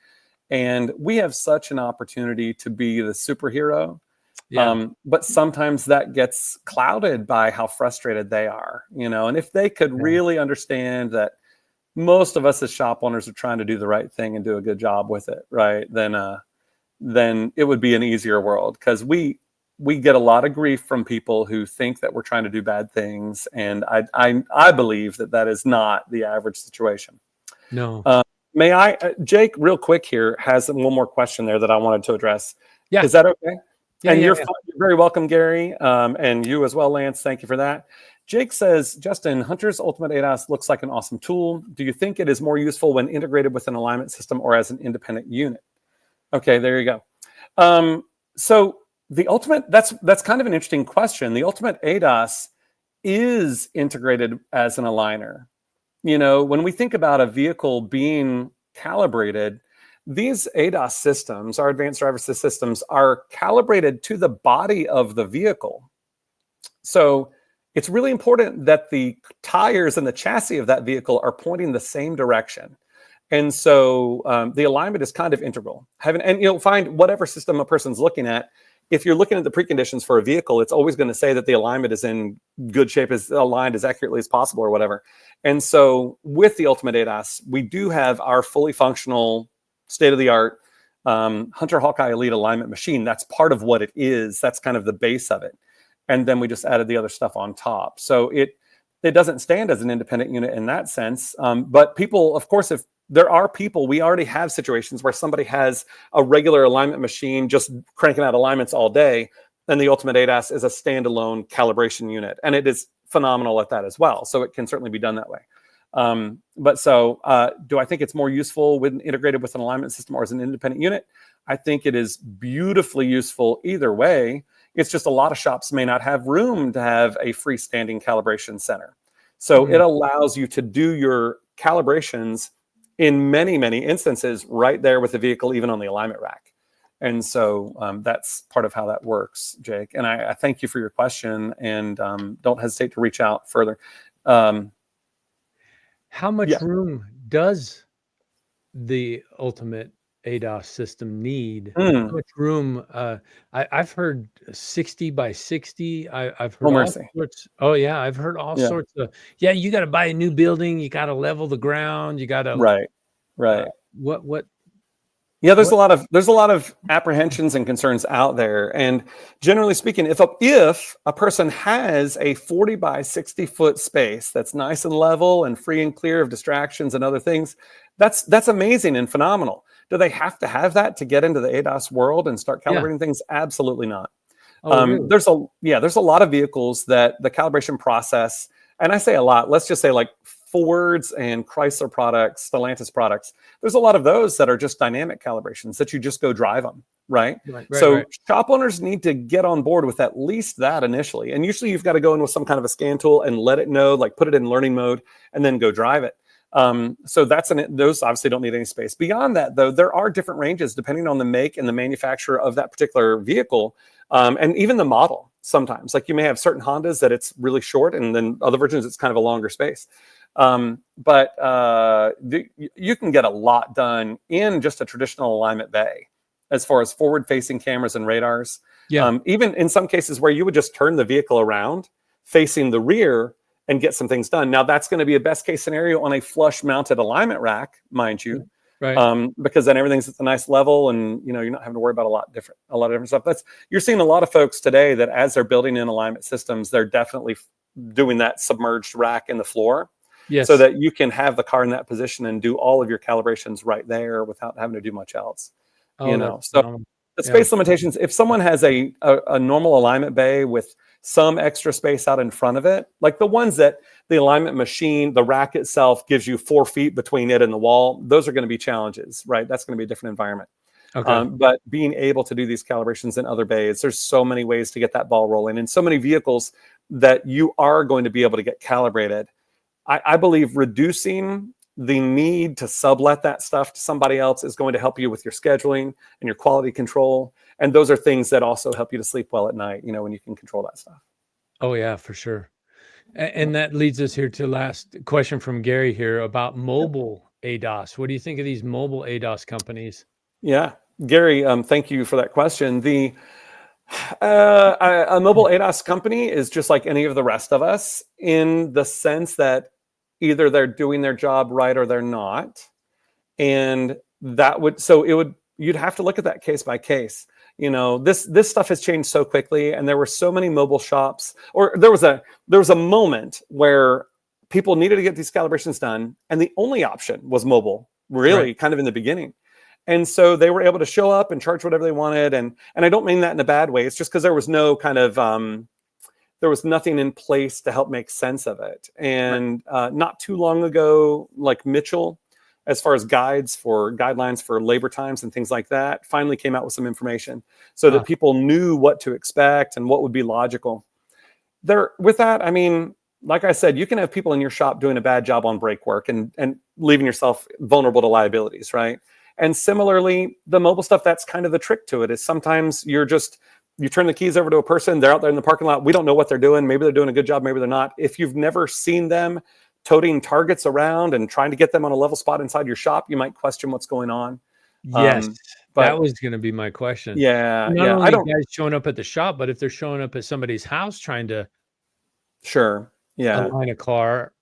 And we have such an opportunity to be the superhero. Yeah. But sometimes that gets clouded by how frustrated they are, and if they could Yeah. really understand that most of us as shop owners are trying to do the right thing and do a good job with it, right? Then it would be an easier world, because we get a lot of grief from people who think that we're trying to do bad things, and I believe that is not the average situation. No. May I, Jake, real quick here, has one more question there that I wanted to address. Yeah. Is that okay? Yeah. And Yeah. you're Yeah. very welcome, Gary, and you as well, Lance. Thank you for that. Jake says, Justin, Hunter's Ultimate ADAS looks like an awesome tool. Do you think it is more useful when integrated with an alignment system or as an independent unit? Okay, there you go. So the Ultimate, that's kind of an interesting question. The Ultimate ADAS is integrated as an aligner. When we think about a vehicle being calibrated, these ADAS systems, our advanced driver assist systems, are calibrated to the body of the vehicle. So it's really important that the tires and the chassis of that vehicle are pointing the same direction. And so the alignment is kind of integral. And you'll find whatever system a person's looking at, if you're looking at the preconditions for a vehicle, it's always going to say that the alignment is in good shape, is aligned as accurately as possible or whatever. And so with the Ultimate ADAS, we do have our fully functional, state-of-the-art Hunter Hawkeye Elite alignment machine. That's part of what it is. That's kind of the base of it. And then we just added the other stuff on top. So it doesn't stand as an independent unit in that sense. But people, of course, if there are people, we already have situations where somebody has a regular alignment machine just cranking out alignments all day, and the Ultimate ADAS is a standalone calibration unit. And it is phenomenal at that as well. So it can certainly be done that way. Do I think it's more useful when integrated with an alignment system or as an independent unit? I think it is beautifully useful either way. It's just a lot of shops may not have room to have a freestanding calibration center. So it allows you to do your calibrations in many, many instances right there with the vehicle, even on the alignment rack. And so that's part of how that works, Jake. And I thank you for your question, and don't hesitate to reach out further. How much Yeah. room does the Ultimate ADAS system need? How Mm. much room? I've heard 60 by 60. I've heard Oh, all mercy. sorts. Oh yeah, I've heard all Yeah. sorts of. Yeah, you got to buy a new building. You got to level the ground. You got to. Right. Right. What? Yeah, there's What? a lot of apprehensions and concerns out there. And generally speaking, if a person has a 40 by 60 foot space that's nice and level and free and clear of distractions and other things, that's amazing and phenomenal. Do they have to have that to get into the ADAS world and start Yeah. calibrating things? Absolutely not. Oh, really? There's a lot of vehicles that the calibration process, and I say a lot, let's just say like Fords and Chrysler products, Stellantis products, there's a lot of those that are just dynamic calibrations that you just go drive them, right? So shop owners need to get on board with at least that initially. And usually you've got to go in with some kind of a scan tool and let it know, like put it in learning mode and then go drive it. So those obviously don't need any space. Beyond that, though, there are different ranges depending on the make and the manufacturer of that particular vehicle, and even the model. Sometimes, like you may have certain Hondas that it's really short, and then other versions it's kind of a longer space. You can get a lot done in just a traditional alignment bay, as far as forward-facing cameras and radars. Yeah. Even in some cases where you would just turn the vehicle around facing the rear and get some things done. Now that's going to be a best case scenario on a flush mounted alignment rack, mind you, Right. because then everything's at a nice level, and you're not having to worry about a lot of different stuff. You're seeing a lot of folks today that as they're building in alignment systems, they're definitely doing that submerged rack in the floor. Yes. So that you can have the car in that position and do all of your calibrations right there without having to do much else. So the space limitations, if someone has a normal alignment bay with some extra space out in front of it, like the ones that the alignment machine, the rack itself gives you 4 feet between it and the wall, those are going to be challenges, right? That's going to be a different environment. Okay. But being able to do these calibrations in other bays, there's so many ways to get that ball rolling, and so many vehicles that you are going to be able to get calibrated. I believe reducing the need to sublet that stuff to somebody else is going to help you with your scheduling and your quality control. And those are things that also help you to sleep well at night, when you can control that stuff. Oh yeah, for sure. And that leads us here to last question from Gary here about mobile ADAS. What do you think of these mobile ADAS companies? Yeah, Gary, thank you for that question. A mobile ADAS company is just like any of the rest of us in the sense that either they're doing their job right or they're not. And you'd have to look at that case by case. This stuff has changed so quickly, and there were so many mobile shops, or there was a moment where people needed to get these calibrations done, and the only option was mobile, really, Right. kind of in the beginning. And so they were able to show up and charge whatever they wanted. And I don't mean that in a bad way. It's just because there was no kind of there was nothing in place to help make sense of it. And not too long ago, like Mitchell, as far as guidelines for labor times and things like that, finally came out with some information so that people knew what to expect and what would be logical. With that, I mean, like I said, you can have people in your shop doing a bad job on brake work and leaving yourself vulnerable to liabilities, right? And similarly, the mobile stuff, that's kind of the trick to it, is sometimes you turn the keys over to a person, they're out there in the parking lot, we don't know what they're doing, maybe they're doing a good job, maybe they're not. If you've never seen them toting targets around and trying to get them on a level spot inside your shop, you might question what's going on. Yes, But that was going to be my question. yeah, Not I only don't. guys showing up at the shop, but if they're showing up at somebody's house trying to Sure. Yeah. align a car,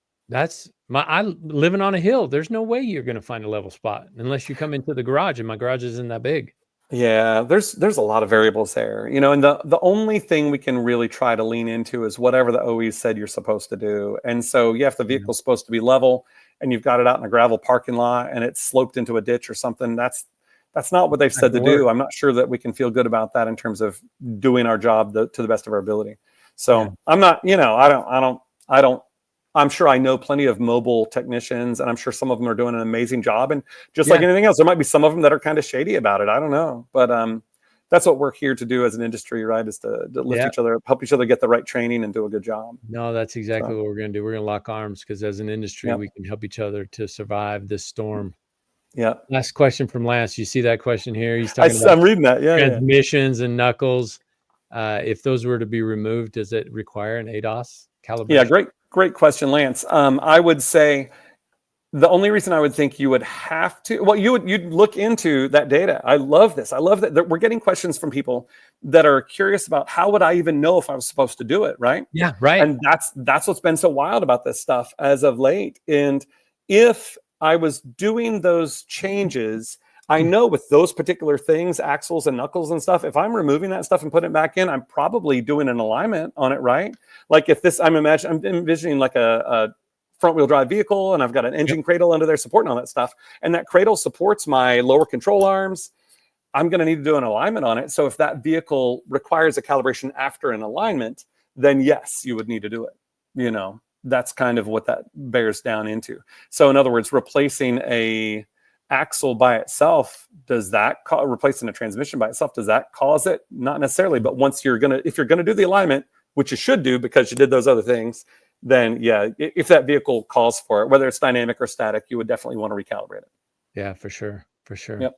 I living on a hill. There's no way you're going to find a level spot unless you come into the garage, and my garage isn't that big. Yeah, there's a lot of variables there, and the only thing we can really try to lean into is whatever the OE said you're supposed to do. And so, yeah, if the vehicle's supposed to be level and you've got it out in a gravel parking lot and it's sloped into a ditch or something, that's not what they've said to do. I'm not sure that we can feel good about that in terms of doing our job to the best of our ability. So I'm not, I don't. I'm sure I know plenty of mobile technicians, and I'm sure some of them are doing an amazing job. And just like anything else, there might be some of them that are kind of shady about it. I don't know, but that's what we're here to do as an industry, right? Is to lift each other, help each other get the right training and do a good job. No, that's exactly what we're going to do. We're going to lock arms because as an industry, we can help each other to survive this storm. Yeah. Last question from Lance. You see that question here? He's talking I'm reading that. Yeah. Transmissions and knuckles. If those were to be removed, does it require an ADAS calibration? Yeah, great question, Lance. I would say the only reason I would think you would have to, well, you'd look into that data. I love this. I love that we're getting questions from people that are curious about how would I even know if I was supposed to do it, right? Yeah, right. And that's what's been so wild about this stuff as of late. And if I was doing those changes, I know with those particular things, axles and knuckles and stuff, if I'm removing that stuff and putting it back in, I'm probably doing an alignment on it, right? Like if this, I'm envisioning like a front wheel drive vehicle, and I've got an engine cradle under there supporting all that stuff. And that cradle supports my lower control arms. I'm going to need to do an alignment on it. So if that vehicle requires a calibration after an alignment, then yes, you would need to do it. That's kind of what that bears down into. So in other words, replacing a axle by itself, replacing a transmission by itself, does that cause it? Not necessarily, but if you're going to do the alignment, which you should do because you did those other things, then yeah, if that vehicle calls for it, whether it's dynamic or static, you would definitely want to recalibrate it. Yeah, for sure. Yep.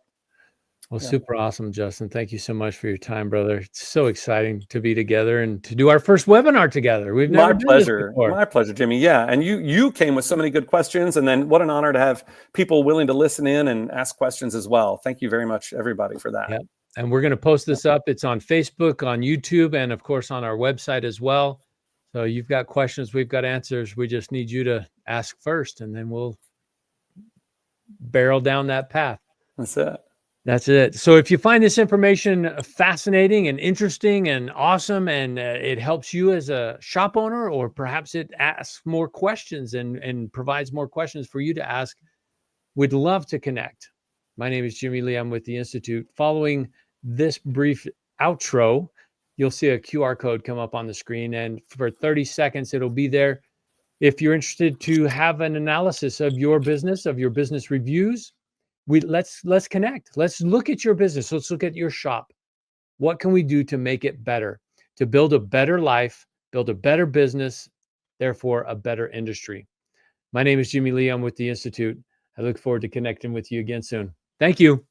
Well, super awesome, Justin. Thank you so much for your time, brother. It's so exciting to be together and to do our first webinar together. We've never done this before. My pleasure, Jimmy. Yeah, and you came with so many good questions, and then what an honor to have people willing to listen in and ask questions as well. Thank you very much, everybody, for that. Yep. And we're going to post this up. It's on Facebook, on YouTube, and of course on our website as well. So you've got questions, we've got answers. We just need you to ask first, and then we'll barrel down that path. That's it. So if you find this information fascinating and interesting and awesome, and it helps you as a shop owner, or perhaps it asks more questions and provides more questions for you to ask, we'd love to connect. My name is Jimmy Lee. I'm with the Institute. Following this brief outro, you'll see a QR code come up on the screen, and for 30 seconds, it'll be there. If you're interested to have an analysis of your business reviews, let's connect. Let's look at your business. Let's look at your shop. What can we do to make it better, to build a better life, build a better business, therefore a better industry? My name is Jimmy Lee. I'm with the Institute. I look forward to connecting with you again soon. Thank you.